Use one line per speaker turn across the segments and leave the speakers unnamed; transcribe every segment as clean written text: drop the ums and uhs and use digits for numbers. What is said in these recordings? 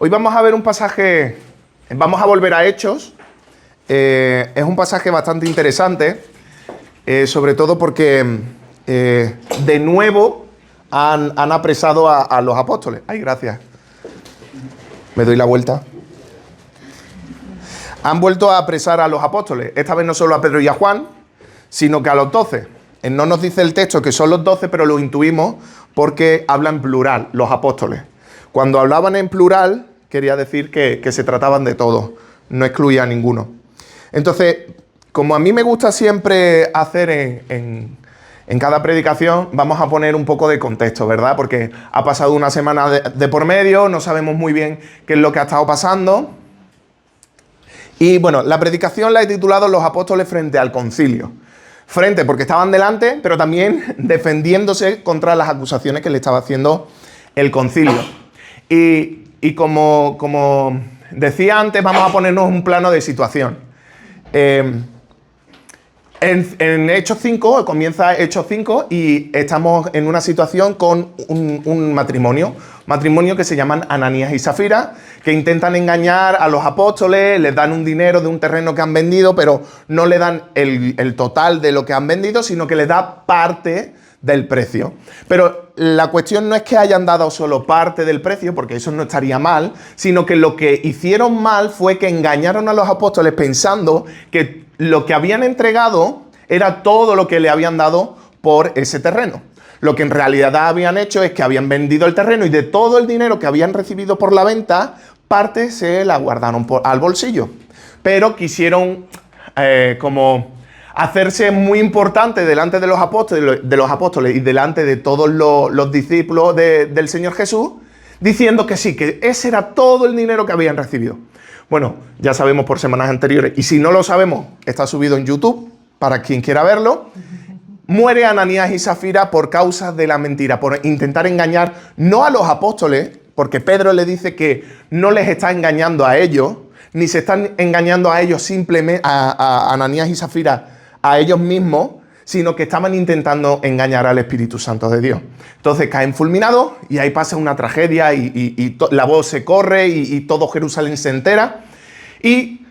Hoy vamos a ver un pasaje, vamos a volver a Hechos. Es un pasaje bastante interesante, sobre todo porque de nuevo han apresado a los apóstoles. Ay, gracias. Me doy la vuelta. Han vuelto a apresar a los apóstoles. Esta vez no solo a Pedro y a Juan, sino que a los 12. No nos dice el texto que son los 12, pero lo intuimos porque habla en plural, los apóstoles. Cuando hablaban en plural, quería decir que se trataban de todos, no excluía a ninguno. Entonces, como a mí me gusta siempre hacer en cada predicación, vamos a poner un poco de contexto, ¿verdad? Porque ha pasado una semana de por medio, no sabemos muy bien qué es lo que ha estado pasando. Y bueno, la predicación la he titulado Los apóstoles frente al concilio. Frente porque estaban delante, pero también defendiéndose contra las acusaciones que le estaba haciendo el concilio. Y como decía antes, vamos a ponernos un plano de situación. En Hechos 5, comienza Hechos 5 y estamos en una situación con un matrimonio que se llaman Ananías y Zafira, que intentan engañar a los apóstoles, les dan un dinero de un terreno que han vendido, pero no le dan el total de lo que han vendido, sino que les da parte del precio. Pero la cuestión no es que hayan dado solo parte del precio, porque eso no estaría mal, sino que lo que hicieron mal fue que engañaron a los apóstoles pensando que lo que habían entregado era todo lo que le habían dado por ese terreno. Lo que en realidad habían hecho es que habían vendido el terreno y de todo el dinero que habían recibido por la venta, parte se la guardaron al bolsillo. Pero quisieron como hacerse muy importante delante de los apóstoles y delante de todos los discípulos del Señor Jesús, diciendo que sí, que ese era todo el dinero que habían recibido. Bueno, ya sabemos por semanas anteriores, y si no lo sabemos, está subido en YouTube, para quien quiera verlo. Muere Ananías y Zafira por causa de la mentira, por intentar engañar no a los apóstoles, porque Pedro le dice que no les está engañando a ellos, ni se están engañando a ellos simplemente, a Ananías y Zafira, a ellos mismos, sino que estaban intentando engañar al Espíritu Santo de Dios. Entonces caen fulminados y ahí pasa una tragedia y la voz se corre y todo Jerusalén se entera. Y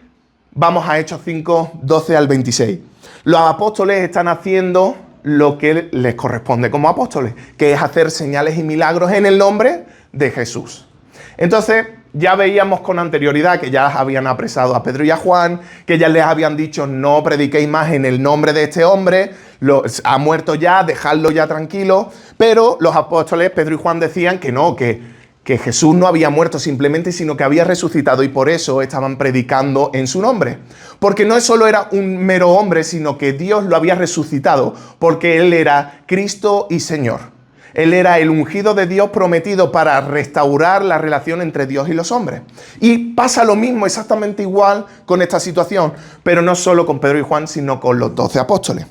vamos a Hechos 5, 12 al 26. Los apóstoles están haciendo lo que les corresponde como apóstoles, que es hacer señales y milagros en el nombre de Jesús. Entonces, ya veíamos con anterioridad que ya habían apresado a Pedro y a Juan, que ya les habían dicho no prediquéis más en el nombre de este hombre, ha muerto ya, dejadlo ya tranquilo, pero los apóstoles Pedro y Juan decían que no, que Jesús no había muerto simplemente, sino que había resucitado y por eso estaban predicando en su nombre. Porque no solo era un mero hombre, sino que Dios lo había resucitado, porque Él era Cristo y Señor. Él era el ungido de Dios prometido para restaurar la relación entre Dios y los hombres. Y pasa lo mismo, exactamente igual con esta situación, pero no solo con Pedro y Juan, sino con los 12 apóstoles.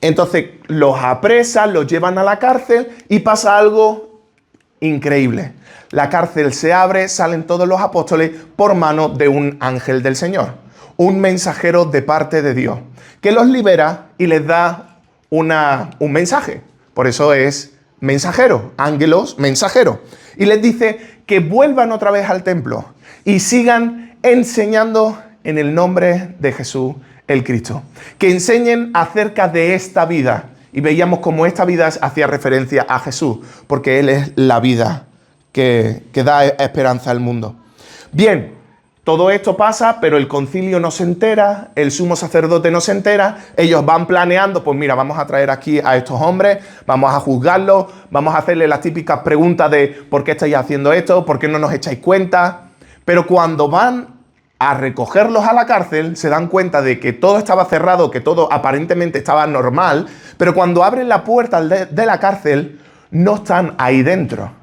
Entonces los apresan, los llevan a la cárcel y pasa algo increíble. La cárcel se abre, salen todos los apóstoles por mano de un ángel del Señor, un mensajero de parte de Dios, que los libera y les da un mensaje. Por eso es mensajero, ángelos mensajero. Y les dice que vuelvan otra vez al templo y sigan enseñando en el nombre de Jesús el Cristo. Que enseñen acerca de esta vida. Y veíamos cómo esta vida hacía referencia a Jesús, porque Él es la vida que da esperanza al mundo. Bien, todo esto pasa, pero el concilio no se entera, el sumo sacerdote no se entera, ellos van planeando, pues mira, vamos a traer aquí a estos hombres, vamos a juzgarlos, vamos a hacerles las típicas preguntas de ¿por qué estáis haciendo esto? ¿Por qué no nos echáis cuenta? Pero cuando van a recogerlos a la cárcel, se dan cuenta de que todo estaba cerrado, que todo aparentemente estaba normal, pero cuando abren la puerta de la cárcel, no están ahí dentro.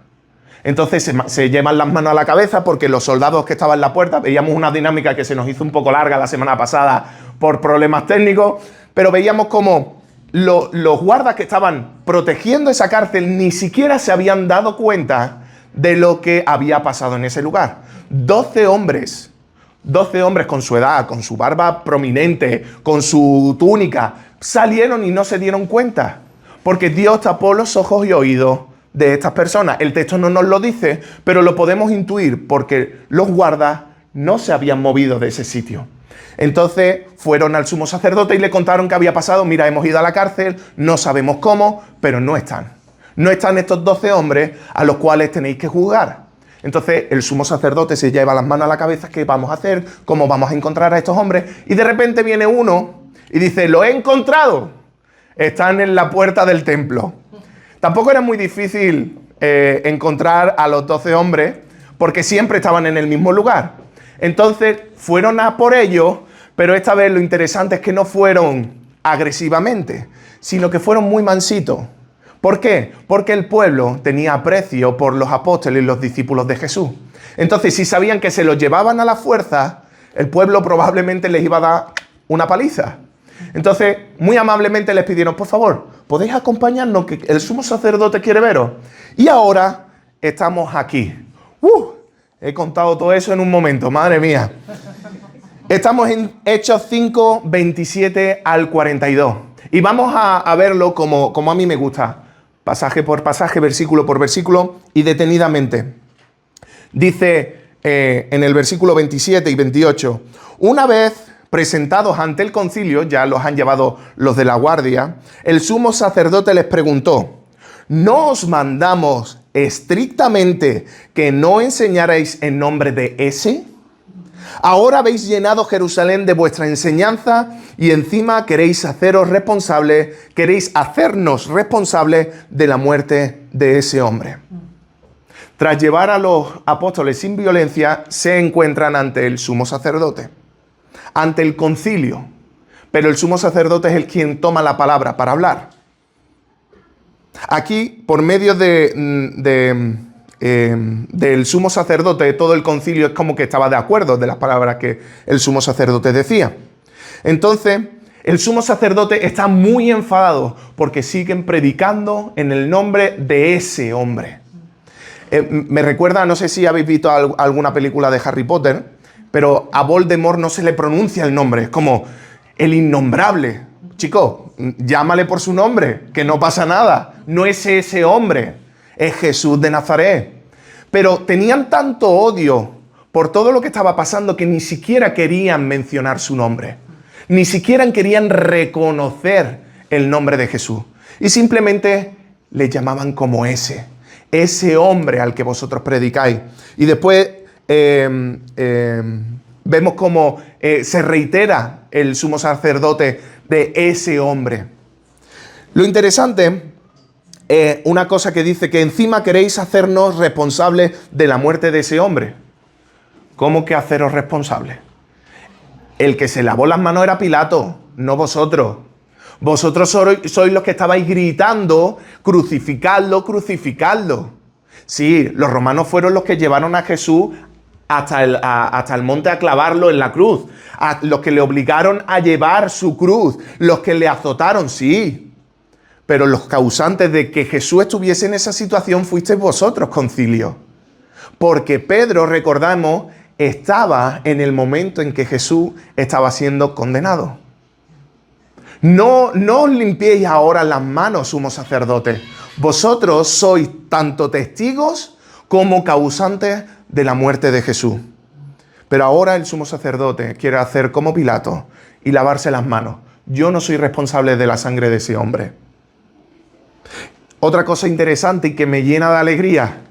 Entonces se llevan las manos a la cabeza porque los soldados que estaban en la puerta, veíamos una dinámica que se nos hizo un poco larga la semana pasada por problemas técnicos, pero veíamos como los guardas que estaban protegiendo esa cárcel ni siquiera se habían dado cuenta de lo que había pasado en ese lugar. 12 hombres con su edad, con su barba prominente, con su túnica, salieron y no se dieron cuenta, porque Dios tapó los ojos y oídos de estas personas. El texto no nos lo dice, pero lo podemos intuir porque los guardas no se habían movido de ese sitio. Entonces fueron al sumo sacerdote y le contaron qué había pasado. Mira, hemos ido a la cárcel, no sabemos cómo, pero no están. No están estos 12 hombres a los cuales tenéis que juzgar. Entonces el sumo sacerdote se lleva las manos a la cabeza. ¿Qué vamos a hacer? ¿Cómo vamos a encontrar a estos hombres? Y de repente viene uno y dice, lo he encontrado. Están en la puerta del templo. Tampoco era muy difícil encontrar a los 12 hombres porque siempre estaban en el mismo lugar. Entonces fueron a por ellos, pero esta vez lo interesante es que no fueron agresivamente, sino que fueron muy mansitos. ¿Por qué? Porque el pueblo tenía aprecio por los apóstoles y los discípulos de Jesús. Entonces, si sabían que se los llevaban a la fuerza, el pueblo probablemente les iba a dar una paliza. Entonces, muy amablemente les pidieron, por favor, ¿podéis acompañarnos? Que el sumo sacerdote quiere veros. Y ahora estamos aquí. He contado todo eso en un momento, madre mía. Estamos en Hechos 5, 27 al 42. Y vamos a verlo como a mí me gusta. Pasaje por pasaje, versículo por versículo y detenidamente. Dice en el versículo 27 y 28, una vez presentados ante el concilio, ya los han llevado los de la guardia, el sumo sacerdote les preguntó, ¿no os mandamos estrictamente que no enseñarais en nombre de ese? Ahora habéis llenado Jerusalén de vuestra enseñanza y encima queréis hacernos responsables de la muerte de ese hombre. Tras llevar a los apóstoles sin violencia, se encuentran ante el sumo sacerdote, ante el concilio. Pero el sumo sacerdote es el quien toma la palabra para hablar. Aquí, por medio del sumo sacerdote, todo el concilio es como que estaba de acuerdo de las palabras que el sumo sacerdote decía. Entonces, el sumo sacerdote está muy enfadado porque siguen predicando en el nombre de ese hombre. Me recuerda, no sé si habéis visto alguna película de Harry Potter, pero a Voldemort no se le pronuncia el nombre, es como el innombrable. Chico, llámale por su nombre, que no pasa nada. No es ese hombre, es Jesús de Nazaret. Pero tenían tanto odio por todo lo que estaba pasando que ni siquiera querían mencionar su nombre. Ni siquiera querían reconocer el nombre de Jesús. Y simplemente le llamaban como ese hombre al que vosotros predicáis. Y después vemos cómo se reitera el sumo sacerdote de ese hombre. Lo interesante es una cosa que dice que encima queréis hacernos responsables de la muerte de ese hombre. ¿Cómo que haceros responsables? El que se lavó las manos era Pilato, no vosotros. Vosotros sois los que estabais gritando, crucificadlo, crucificadlo. Sí, los romanos fueron los que llevaron a Jesús hasta el monte a clavarlo en la cruz. Los que le obligaron a llevar su cruz, los que le azotaron, sí. Pero los causantes de que Jesús estuviese en esa situación fuisteis vosotros, concilio. Porque Pedro, recordamos, estaba en el momento en que Jesús estaba siendo condenado. No os limpiéis ahora las manos, sumo sacerdote. Vosotros sois tanto testigos como causantes de la muerte de Jesús. Pero ahora el sumo sacerdote quiere hacer como Pilato y lavarse las manos. Yo no soy responsable de la sangre de ese hombre. Otra cosa interesante y que me llena de alegría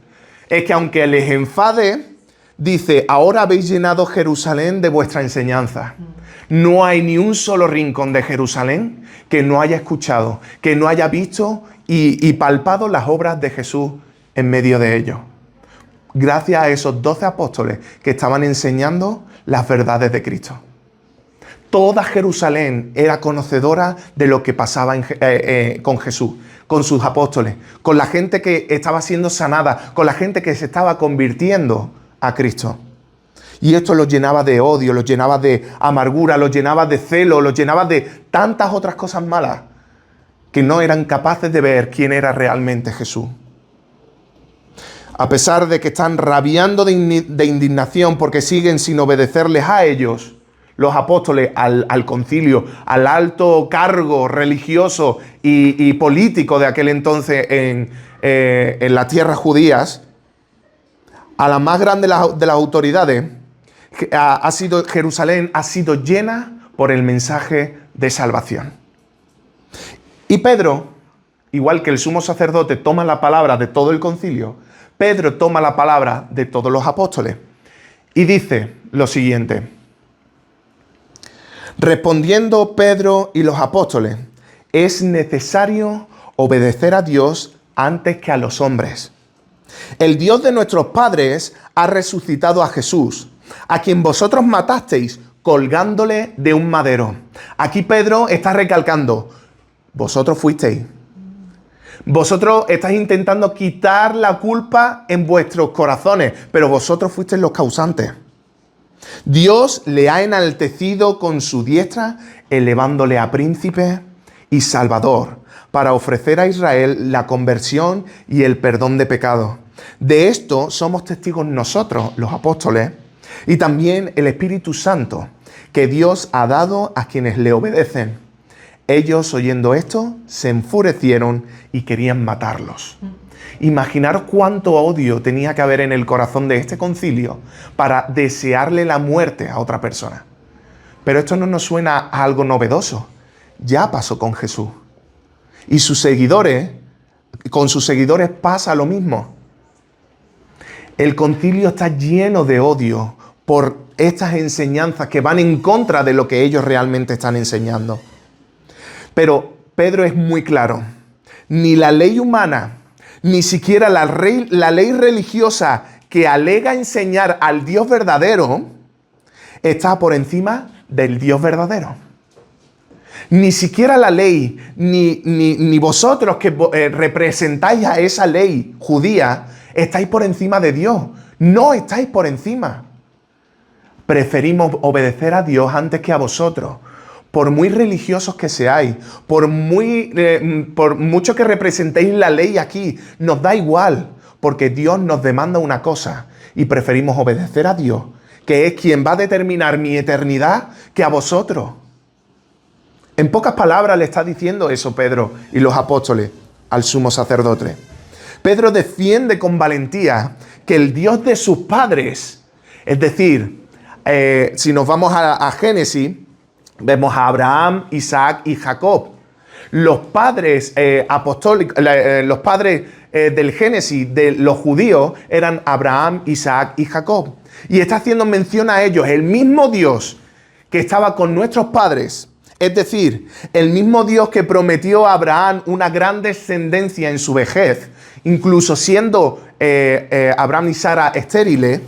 es que aunque les enfade, dice, ahora habéis llenado Jerusalén de vuestra enseñanza. No hay ni un solo rincón de Jerusalén que no haya escuchado, que no haya visto y palpado las obras de Jesús en medio de ellos. Gracias a esos 12 apóstoles que estaban enseñando las verdades de Cristo. Toda Jerusalén era conocedora de lo que pasaba con Jesús, con sus apóstoles, con la gente que estaba siendo sanada, con la gente que se estaba convirtiendo a Cristo. Y esto los llenaba de odio, los llenaba de amargura, los llenaba de celo, los llenaba de tantas otras cosas malas que no eran capaces de ver quién era realmente Jesús. A pesar de que están rabiando de indignación porque siguen sin obedecerles a ellos, los apóstoles, al concilio, al alto cargo religioso y político de aquel entonces en las tierras judías, a la más grande de las autoridades, Jerusalén ha sido llena por el mensaje de salvación. Y Pedro, igual que el sumo sacerdote toma la palabra de todo el concilio, Pedro toma la palabra de todos los apóstoles y dice lo siguiente: respondiendo Pedro y los apóstoles, es necesario obedecer a Dios antes que a los hombres. El Dios de nuestros padres ha resucitado a Jesús, a quien vosotros matasteis colgándole de un madero. Aquí Pedro está recalcando: vosotros fuisteis. Vosotros estáis intentando quitar la culpa en vuestros corazones, pero vosotros fuisteis los causantes. Dios le ha enaltecido con su diestra, elevándole a príncipe y salvador, para ofrecer a Israel la conversión y el perdón de pecados. De esto somos testigos nosotros, los apóstoles, y también el Espíritu Santo, que Dios ha dado a quienes le obedecen. Ellos, oyendo esto, se enfurecieron y querían matarlos. Imaginaros cuánto odio tenía que haber en el corazón de este concilio para desearle la muerte a otra persona. Pero esto no nos suena a algo novedoso. Ya pasó con Jesús. Y con sus seguidores pasa lo mismo. El concilio está lleno de odio por estas enseñanzas que van en contra de lo que ellos realmente están enseñando. Pero Pedro es muy claro. Ni la ley humana, ni siquiera la ley religiosa que alega enseñar al Dios verdadero está por encima del Dios verdadero. Ni siquiera la ley, ni vosotros que representáis a esa ley judía, estáis por encima de Dios. No estáis por encima. Preferimos obedecer a Dios antes que a vosotros. Por muy religiosos que seáis, por mucho que representéis la ley aquí, nos da igual, porque Dios nos demanda una cosa y preferimos obedecer a Dios, que es quien va a determinar mi eternidad, que a vosotros. En pocas palabras le está diciendo eso Pedro y los apóstoles al sumo sacerdote. Pedro defiende con valentía que el Dios de sus padres, es decir, si nos vamos a Génesis, vemos a Abraham, Isaac y Jacob. Los padres apostólicos, los padres del Génesis de los judíos eran Abraham, Isaac y Jacob. Y está haciendo mención a ellos, el mismo Dios que estaba con nuestros padres, es decir, el mismo Dios que prometió a Abraham una gran descendencia en su vejez, incluso siendo Abraham y Sara estériles,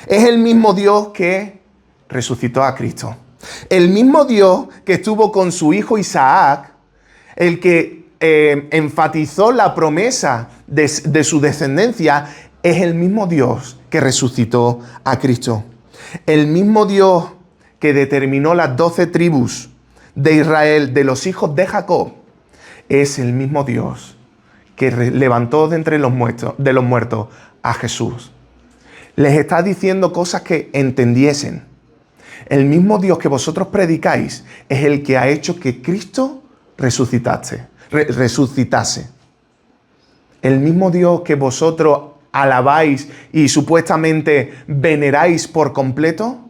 es el mismo Dios que resucitó a Cristo. El mismo Dios que estuvo con su hijo Isaac, el que enfatizó la promesa de su descendencia, es el mismo Dios que resucitó a Cristo. El mismo Dios que determinó las 12 tribus de Israel, de los hijos de Jacob, es el mismo Dios que levantó de entre los muertos a Jesús. Les está diciendo cosas que entendiesen. El mismo Dios que vosotros predicáis es el que ha hecho que Cristo resucitase. El mismo Dios que vosotros alabáis y supuestamente veneráis por completo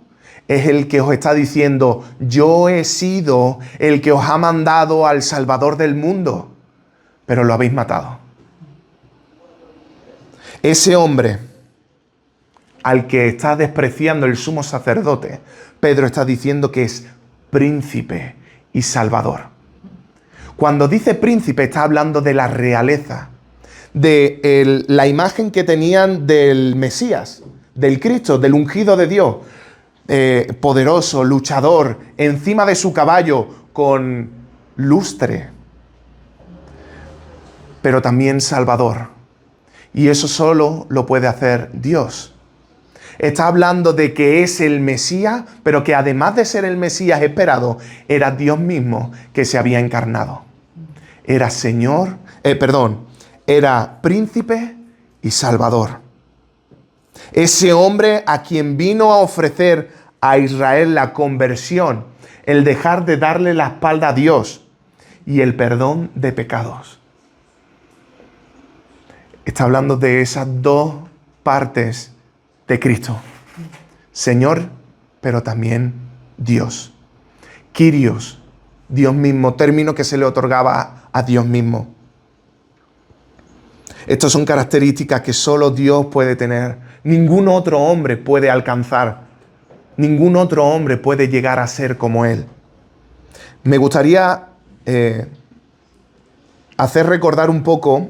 es el que os está diciendo: yo he sido el que os ha mandado al Salvador del mundo, pero lo habéis matado. Ese hombre al que está despreciando el sumo sacerdote, Pedro está diciendo que es príncipe y salvador. Cuando dice príncipe está hablando de la realeza, de la imagen que tenían del Mesías, del Cristo, del ungido de Dios, poderoso, luchador, encima de su caballo con lustre, pero también salvador. Y eso solo lo puede hacer Dios. Está hablando de que es el Mesías, pero que además de ser el Mesías esperado, era Dios mismo que se había encarnado. Era era príncipe y salvador. Ese hombre a quien vino a ofrecer a Israel la conversión, el dejar de darle la espalda a Dios y el perdón de pecados. Está hablando de esas dos partes de Cristo. Señor, pero también Dios. Kyrios, Dios mismo, término que se le otorgaba a Dios mismo. Estas son características que solo Dios puede tener. Ningún otro hombre puede alcanzar. Ningún otro hombre puede llegar a ser como Él. Me gustaría hacer recordar un poco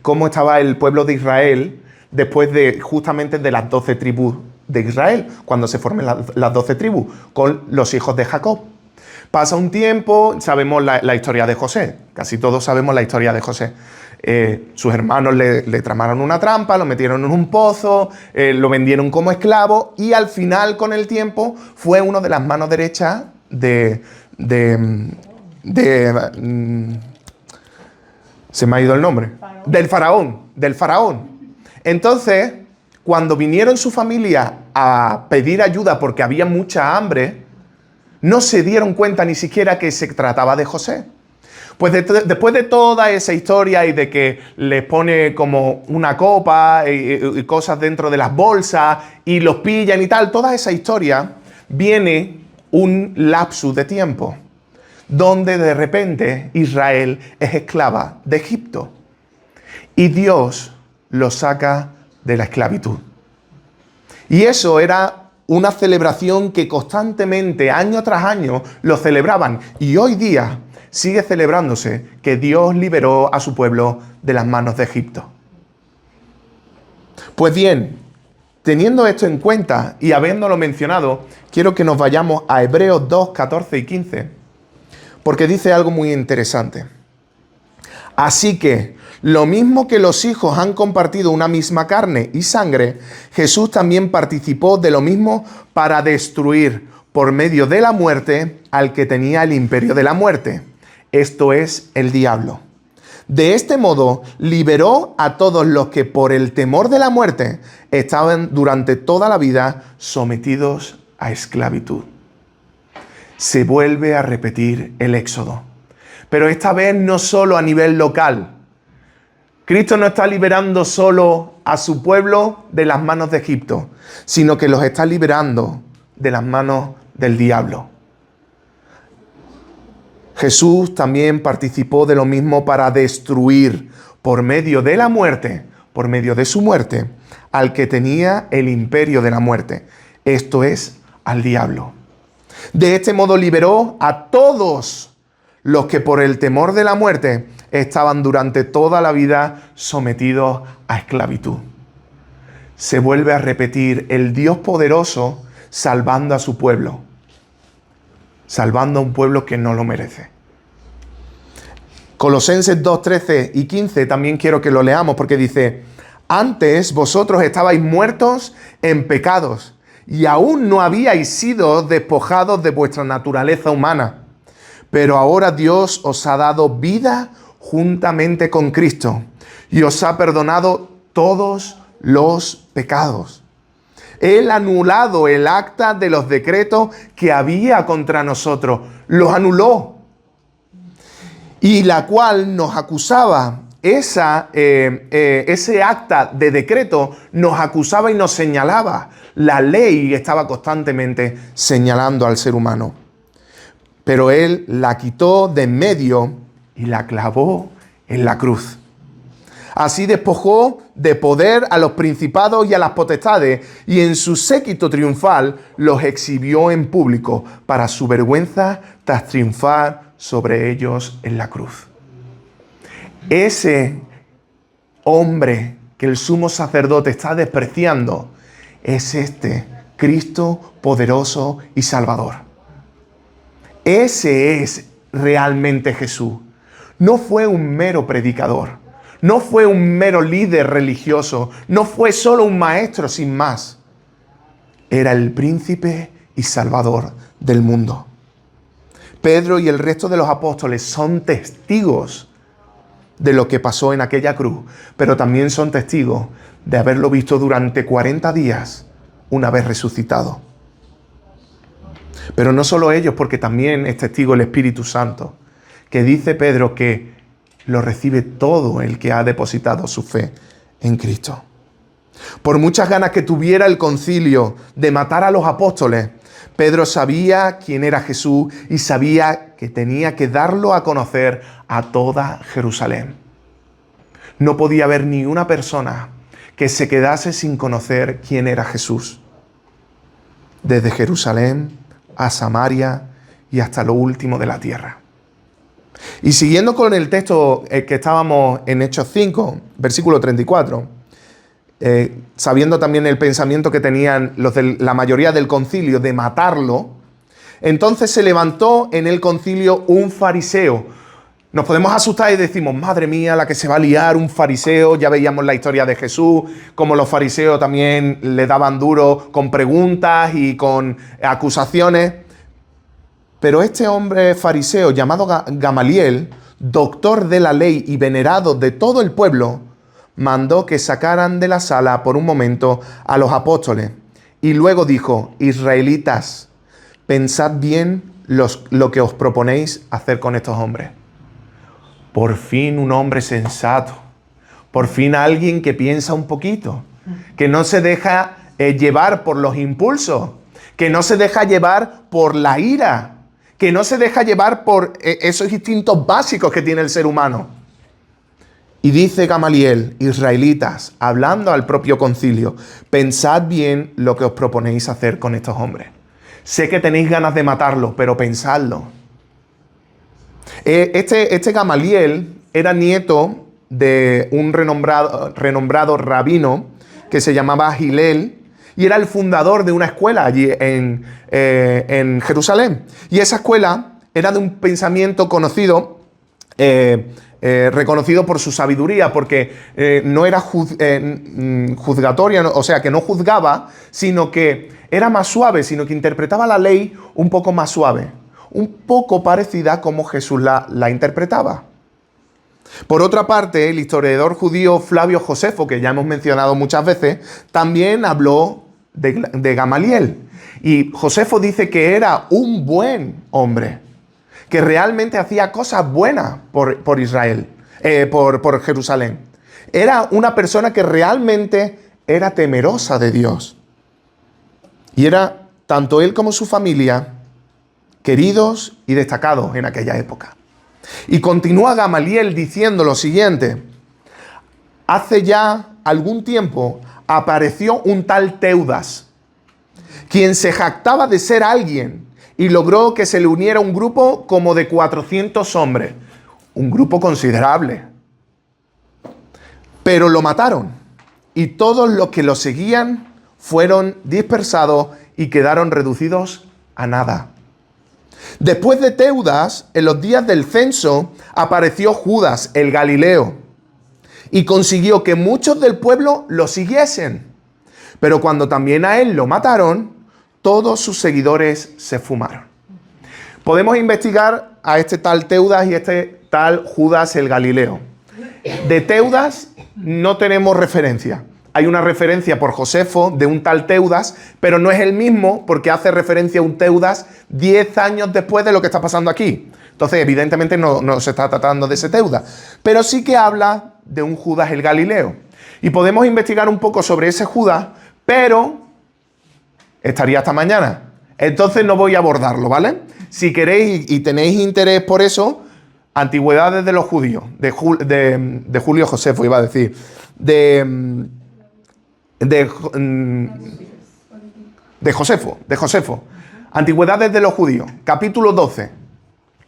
cómo estaba el pueblo de Israel después de justamente de las 12 tribus de Israel, cuando se formen las 12 tribus, con los hijos de Jacob. Pasa un tiempo, sabemos la historia de José, casi todos sabemos la historia de José. Sus hermanos le tramaron una trampa, lo metieron en un pozo, lo vendieron como esclavo y al final, con el tiempo, fue uno de las manos derechas se me ha ido el nombre. Del faraón. Entonces, cuando vinieron su familia a pedir ayuda porque había mucha hambre, no se dieron cuenta ni siquiera que se trataba de José. Pues después de toda esa historia y de que les pone como una copa y cosas dentro de las bolsas y los pillan y tal, toda esa historia, viene un lapsus de tiempo donde de repente Israel es esclava de Egipto y Dios los saca de la esclavitud. Y eso era una celebración que constantemente, año tras año, lo celebraban. Y hoy día sigue celebrándose que Dios liberó a su pueblo de las manos de Egipto. Pues bien, teniendo esto en cuenta y habiéndolo mencionado, quiero que nos vayamos a Hebreos 2, 14 y 15, porque dice algo muy interesante. Así que, lo mismo que los hijos han compartido una misma carne y sangre, Jesús también participó de lo mismo para destruir por medio de la muerte al que tenía el imperio de la muerte, esto es, el diablo. De este modo, liberó a todos los que por el temor de la muerte estaban durante toda la vida sometidos a esclavitud. Se vuelve a repetir el éxodo, pero esta vez no solo a nivel local. Cristo no está liberando solo a su pueblo de las manos de Egipto, sino que los está liberando de las manos del diablo. Jesús también participó de lo mismo para destruir por medio de la muerte, por medio de su muerte, al que tenía el imperio de la muerte, esto es, al diablo. De este modo liberó a todos los que por el temor de la muerte estaban durante toda la vida sometidos a esclavitud. Se vuelve a repetir el Dios poderoso salvando a su pueblo, salvando a un pueblo que no lo merece. Colosenses 2, 13 y 15 también quiero que lo leamos porque dice: antes vosotros estabais muertos en pecados y aún no habíais sido despojados de vuestra naturaleza humana, pero ahora Dios os ha dado vida juntamente con Cristo y os ha perdonado todos los pecados. Él ha anulado el acta de los decretos que había contra nosotros. Los anuló. Y la cual nos acusaba. Ese acta de decreto nos acusaba y nos señalaba. La ley estaba constantemente señalando al ser humano. Pero Él la quitó de en medio y la clavó en la cruz. Así despojó de poder a los principados y a las potestades, y en su séquito triunfal los exhibió en público para su vergüenza tras triunfar sobre ellos en la cruz. Ese hombre que el sumo sacerdote está despreciando es este Cristo poderoso y salvador. Ese es realmente Jesús. No fue un mero predicador. No fue un mero líder religioso. No fue solo un maestro sin más. Era el príncipe y salvador del mundo. Pedro y el resto de los apóstoles son testigos de lo que pasó en aquella cruz, pero también son testigos de haberlo visto durante 40 días una vez resucitado. Pero no solo ellos, porque también es testigo el Espíritu Santo, que dice Pedro que lo recibe todo el que ha depositado su fe en Cristo. Por muchas ganas que tuviera el concilio de matar a los apóstoles, Pedro sabía quién era Jesús y sabía que tenía que darlo a conocer a toda Jerusalén. No podía haber ni una persona que se quedase sin conocer quién era Jesús. Desde Jerusalén a Samaria y hasta lo último de la tierra. Y siguiendo con el texto que estábamos en Hechos 5, versículo 34, sabiendo también el pensamiento que tenían la mayoría del concilio de matarlo, entonces se levantó en el concilio un fariseo. Nos podemos asustar y decimos, madre mía, la que se va a liar, un fariseo. Ya veíamos la historia de Jesús, como los fariseos también le daban duro con preguntas y con acusaciones. Pero este hombre fariseo llamado Gamaliel, doctor de la ley y venerado de todo el pueblo, mandó que sacaran de la sala por un momento a los apóstoles. Y luego dijo, israelitas, pensad bien lo que os proponéis hacer con estos hombres. Por fin un hombre sensato, por fin alguien que piensa un poquito, que no se deja llevar por los impulsos, que no se deja llevar por la ira, que no se deja llevar por esos instintos básicos que tiene el ser humano. Y dice Gamaliel, israelitas, hablando al propio concilio, pensad bien lo que os proponéis hacer con estos hombres. Sé que tenéis ganas de matarlos, pero pensadlo. Este Gamaliel era nieto de un renombrado rabino que se llamaba Hillel y era el fundador de una escuela allí en Jerusalén. Y esa escuela era de un pensamiento conocido, reconocido por su sabiduría, porque no era juzgatoria, o sea, que no juzgaba, sino que era más suave, sino que interpretaba la ley un poco más suave, un poco parecida como Jesús la interpretaba. Por otra parte, el historiador judío Flavio Josefo, que ya hemos mencionado muchas veces, también habló de Gamaliel. Y Josefo dice que era un buen hombre, que realmente hacía cosas buenas por Israel, por Jerusalén. Era una persona que realmente era temerosa de Dios. Y era tanto él como su familia queridos y destacados en aquella época. Y continúa Gamaliel diciendo lo siguiente: hace ya algún tiempo apareció un tal Teudas, quien se jactaba de ser alguien y logró que se le uniera un grupo como de 400 hombres, un grupo considerable. Pero lo mataron y todos los que lo seguían fueron dispersados y quedaron reducidos a nada. Después de Teudas, en los días del censo, apareció Judas el Galileo y consiguió que muchos del pueblo lo siguiesen. Pero cuando también a él lo mataron, todos sus seguidores se fumaron. Podemos investigar a este tal Teudas y este tal Judas el Galileo. De Teudas no tenemos referencia. Hay una referencia por Josefo de un tal Teudas, pero no es el mismo porque hace referencia a un Teudas 10 años después de lo que está pasando aquí. Entonces, evidentemente no se está tratando de ese Teudas, pero sí que habla de un Judas el Galileo. Y podemos investigar un poco sobre ese Judas, pero estaría hasta mañana. Entonces no voy a abordarlo, ¿vale? Si queréis y tenéis interés por eso, Antigüedades de los Judíos, de Julio Josefo, iba a decir, de Josefo. Antigüedades de los Judíos, capítulo 12.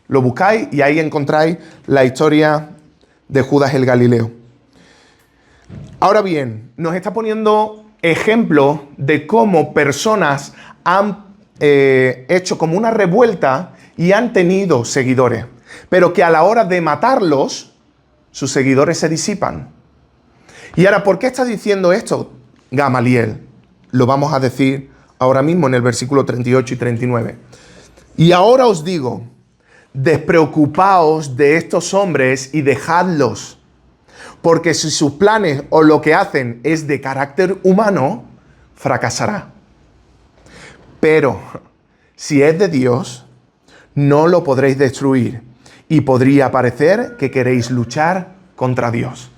Lo buscáis y ahí encontráis la historia de Judas el Galileo. Ahora bien, nos está poniendo ejemplos de cómo personas han hecho como una revuelta y han tenido seguidores, pero que a la hora de matarlos, sus seguidores se disipan. Y ahora, ¿por qué está diciendo esto Gamaliel? Lo vamos a decir ahora mismo en el versículo 38 y 39. Y ahora os digo, despreocupaos de estos hombres y dejadlos, porque si sus planes o lo que hacen es de carácter humano, fracasará. Pero si es de Dios, no lo podréis destruir, y podría parecer que queréis luchar contra Dios.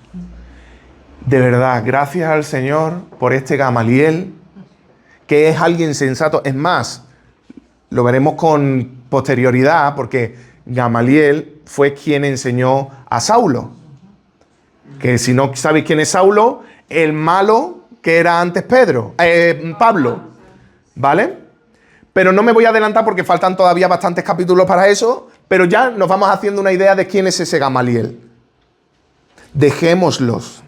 De verdad, gracias al Señor por este Gamaliel, que es alguien sensato. Es más, lo veremos con posterioridad, porque Gamaliel fue quien enseñó a Saulo. Que si no sabéis quién es Saulo, el malo que era antes Pablo, ¿vale? Pero no me voy a adelantar porque faltan todavía bastantes capítulos para eso, pero ya nos vamos haciendo una idea de quién es ese Gamaliel. Dejémoslos.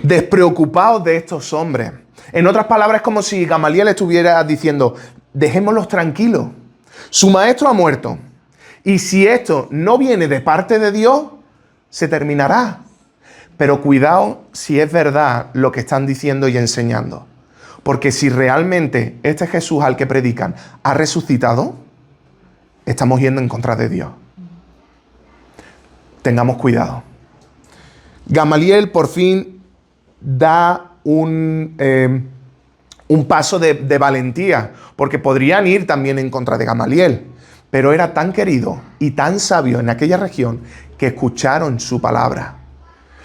Despreocupaos de estos hombres. En otras palabras, es como si Gamaliel estuviera diciendo, dejémoslos tranquilos. Su maestro ha muerto. Y si esto no viene de parte de Dios, se terminará. Pero cuidado si es verdad lo que están diciendo y enseñando. Porque si realmente este Jesús al que predican ha resucitado, estamos yendo en contra de Dios. Tengamos cuidado. Gamaliel por fin da un paso de valentía, porque podrían ir también en contra de Gamaliel, pero era tan querido y tan sabio en aquella región que escucharon su palabra.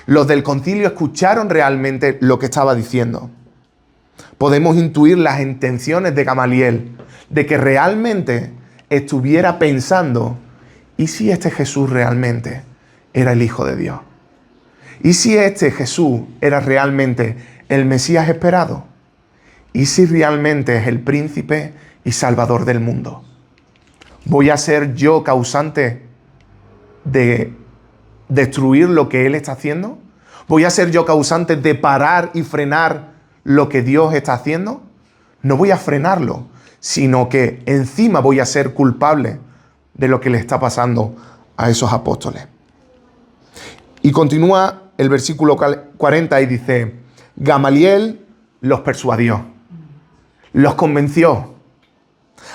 Los del concilio escucharon realmente lo que estaba diciendo. Podemos intuir las intenciones de Gamaliel, de que realmente estuviera pensando, ¿y si este Jesús realmente era el Hijo de Dios? ¿Y si este Jesús era realmente el Mesías esperado? ¿Y si realmente es el príncipe y salvador del mundo? ¿Voy a ser yo causante de destruir lo que Él está haciendo? ¿Voy a ser yo causante de parar y frenar lo que Dios está haciendo? No voy a frenarlo, sino que encima voy a ser culpable de lo que le está pasando a esos apóstoles. Y continúa el versículo 40 y dice, Gamaliel los persuadió, los convenció.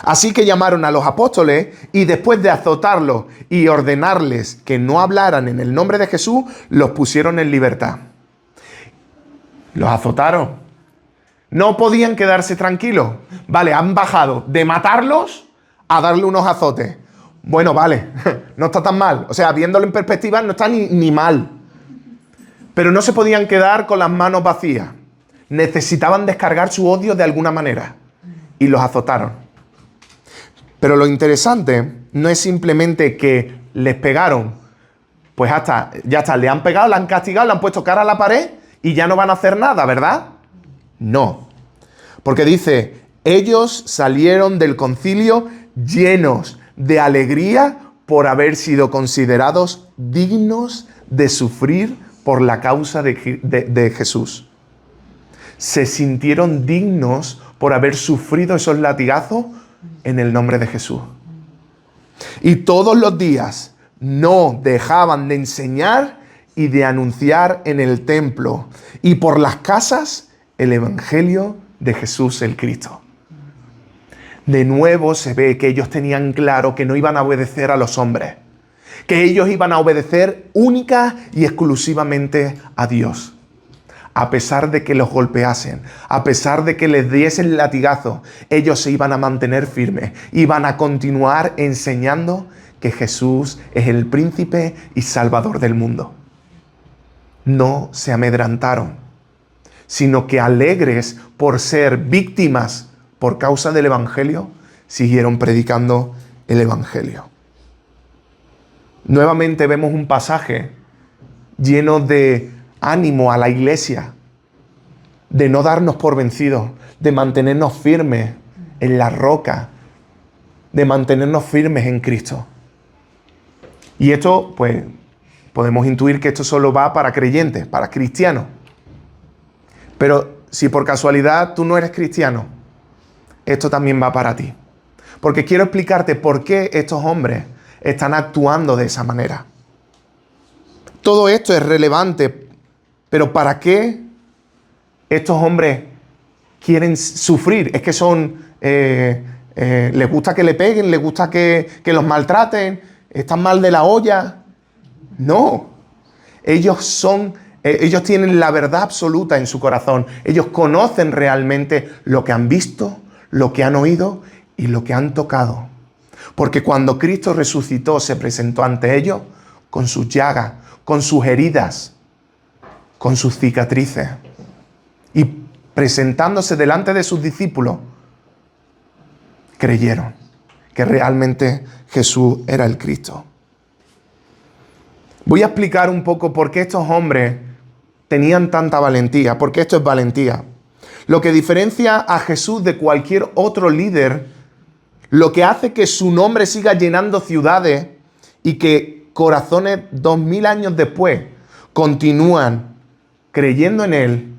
Así que llamaron a los apóstoles y después de azotarlos y ordenarles que no hablaran en el nombre de Jesús, los pusieron en libertad. Los azotaron. No podían quedarse tranquilos. Vale, han bajado de matarlos a darle unos azotes. Bueno, vale, no está tan mal. O sea, viéndolo en perspectiva, no está ni mal. Pero no se podían quedar con las manos vacías. Necesitaban descargar su odio de alguna manera. Y los azotaron. Pero lo interesante no es simplemente que les pegaron. Pues ya está, le han pegado, le han castigado, le han puesto cara a la pared y ya no van a hacer nada, ¿verdad? No. Porque dice, ellos salieron del concilio llenos de alegría por haber sido considerados dignos de sufrir por la causa de Jesús. Se sintieron dignos por haber sufrido esos latigazos en el nombre de Jesús. Y todos los días no dejaban de enseñar y de anunciar en el templo y por las casas el evangelio de Jesús el Cristo. De nuevo se ve que ellos tenían claro que no iban a obedecer a los hombres, que ellos iban a obedecer única y exclusivamente a Dios. A pesar de que los golpeasen, a pesar de que les diesen latigazo, ellos se iban a mantener firmes, iban a continuar enseñando que Jesús es el príncipe y salvador del mundo. No se amedrantaron, sino que alegres por ser víctimas por causa del evangelio, siguieron predicando el evangelio. Nuevamente vemos un pasaje lleno de ánimo a la iglesia, de no darnos por vencidos, de mantenernos firmes en la roca, de mantenernos firmes en Cristo. Y esto, pues, podemos intuir que esto solo va para creyentes, para cristianos. Pero si por casualidad tú no eres cristiano, esto también va para ti. Porque quiero explicarte por qué estos hombres están actuando de esa manera. Todo esto es relevante. Pero ¿para qué estos hombres quieren sufrir? Es que les gusta que le peguen, les gusta que los maltraten, están mal de la olla. No, ellos tienen la verdad absoluta en su corazón. Ellos conocen realmente lo que han visto, lo que han oído y lo que han tocado. Porque cuando Cristo resucitó, se presentó ante ellos con sus llagas, con sus heridas, con sus cicatrices. Y presentándose delante de sus discípulos, creyeron que realmente Jesús era el Cristo. Voy a explicar un poco por qué estos hombres tenían tanta valentía, porque esto es valentía. Lo que diferencia a Jesús de cualquier otro líder, lo que hace que su nombre siga llenando ciudades y que corazones 2000 años después continúan creyendo en Él,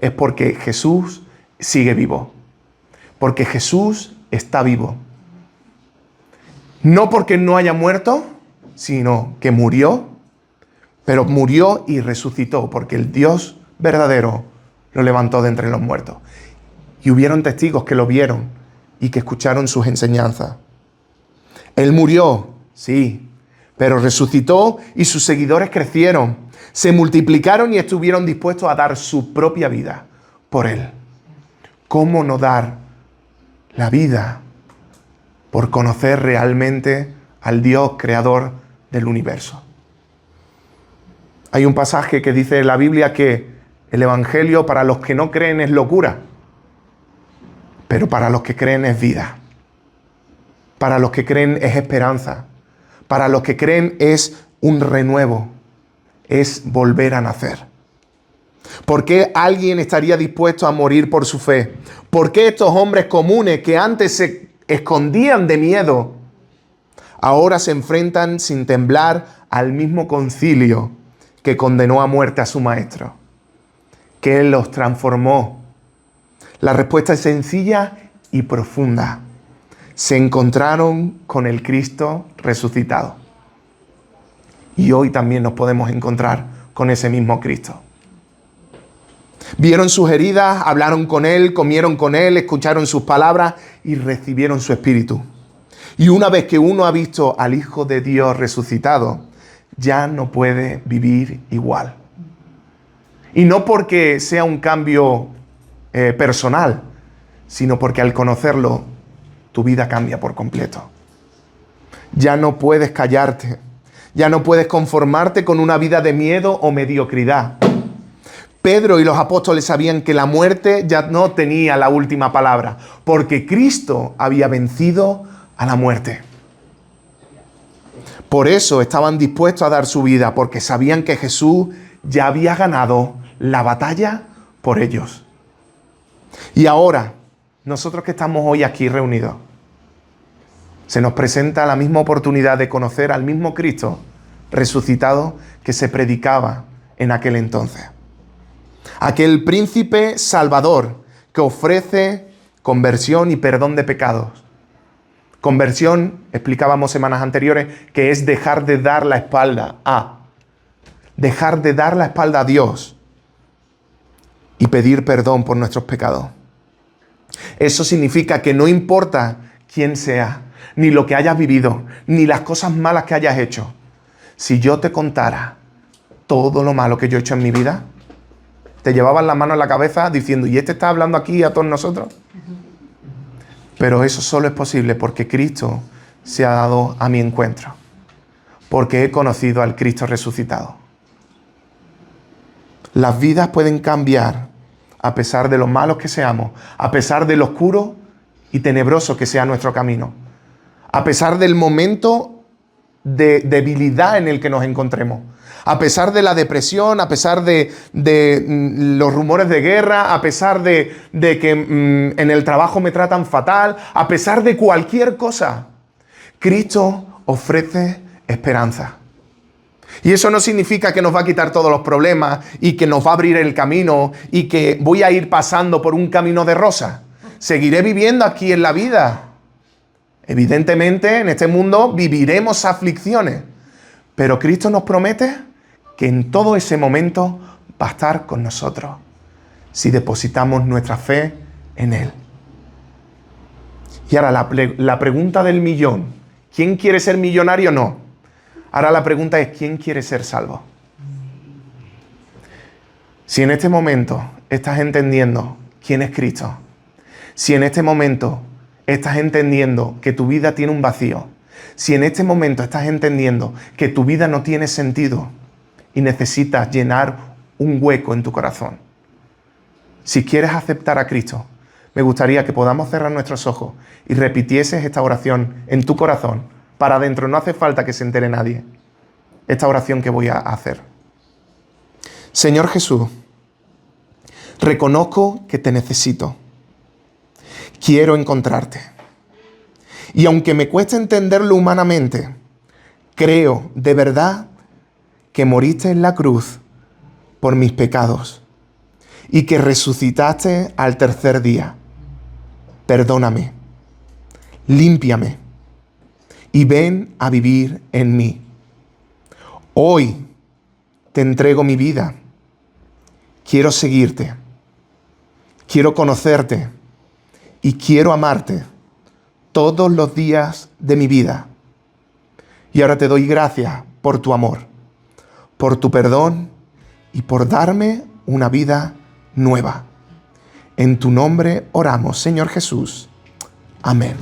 es porque Jesús sigue vivo. Porque Jesús está vivo. No porque no haya muerto, sino que murió, pero murió y resucitó, porque el Dios verdadero lo levantó de entre los muertos. Y hubieron testigos que lo vieron y que escucharon sus enseñanzas. Él murió, sí, pero resucitó y sus seguidores crecieron, se multiplicaron y estuvieron dispuestos a dar su propia vida por Él. ¿Cómo no dar la vida por conocer realmente al Dios creador del universo? Hay un pasaje que dice en la Biblia que el Evangelio para los que no creen es locura, pero para los que creen es vida. Para los que creen es esperanza. Para los que creen es un renuevo, es volver a nacer. ¿Por qué alguien estaría dispuesto a morir por su fe? ¿Por qué estos hombres comunes que antes se escondían de miedo, ahora se enfrentan sin temblar al mismo concilio que condenó a muerte a su maestro, que Él los transformó? La respuesta es sencilla y profunda. Se encontraron con el Cristo resucitado. Y hoy también nos podemos encontrar con ese mismo Cristo. Vieron sus heridas, hablaron con Él, comieron con Él, escucharon sus palabras y recibieron su Espíritu. Y una vez que uno ha visto al Hijo de Dios resucitado, ya no puede vivir igual. Y no porque sea un cambio personal, sino porque al conocerlo, tu vida cambia por completo. Ya no puedes callarte, ya no puedes conformarte con una vida de miedo o mediocridad. Pedro y los apóstoles sabían que la muerte ya no tenía la última palabra, porque Cristo había vencido a la muerte. Por eso estaban dispuestos a dar su vida, porque sabían que Jesús ya había ganado la batalla por ellos. Y ahora, nosotros que estamos hoy aquí reunidos, se nos presenta la misma oportunidad de conocer al mismo Cristo resucitado que se predicaba en aquel entonces. Aquel príncipe salvador que ofrece conversión y perdón de pecados. Conversión, explicábamos semanas anteriores, que es dejar de dar la espalda dejar de dar la espalda a Dios y pedir perdón por nuestros pecados. Eso significa que no importa quién seas, ni lo que hayas vivido, ni las cosas malas que hayas hecho. Si yo te contara todo lo malo que yo he hecho en mi vida, te llevabas la mano en la cabeza diciendo, ¿y este está hablando aquí a todos nosotros? Pero eso solo es posible porque Cristo se ha dado a mi encuentro, porque he conocido al Cristo resucitado. Las vidas pueden cambiar a pesar de lo malos que seamos, a pesar de lo oscuro y tenebroso que sea nuestro camino, a pesar del momento de debilidad en el que nos encontremos, a pesar de la depresión, a pesar de los rumores de guerra, a pesar de que en el trabajo me tratan fatal, a pesar de cualquier cosa, Cristo ofrece esperanza. Y eso no significa que nos va a quitar todos los problemas y que nos va a abrir el camino y que voy a ir pasando por un camino de rosa. Seguiré viviendo aquí en la vida. Evidentemente, en este mundo viviremos aflicciones, pero Cristo nos promete que en todo ese momento va a estar con nosotros si depositamos nuestra fe en Él. Y ahora la pregunta del millón. ¿Quién quiere ser millonario? No. Ahora la pregunta es, ¿quién quiere ser salvo? Si en este momento estás entendiendo quién es Cristo, si en este momento estás entendiendo que tu vida tiene un vacío, si en este momento estás entendiendo que tu vida no tiene sentido y necesitas llenar un hueco en tu corazón, si quieres aceptar a Cristo, me gustaría que podamos cerrar nuestros ojos y repitieses esta oración en tu corazón, para adentro, no hace falta que se entere nadie. Esta oración que voy a hacer. Señor Jesús, reconozco que te necesito. Quiero encontrarte. Y aunque me cueste entenderlo humanamente, creo de verdad que moriste en la cruz por mis pecados y que resucitaste al tercer día. Perdóname, límpiame y ven a vivir en mí. Hoy te entrego mi vida. Quiero seguirte, quiero conocerte y quiero amarte todos los días de mi vida. Y ahora te doy gracias por tu amor, por tu perdón y por darme una vida nueva. En tu nombre oramos, Señor Jesús. Amén.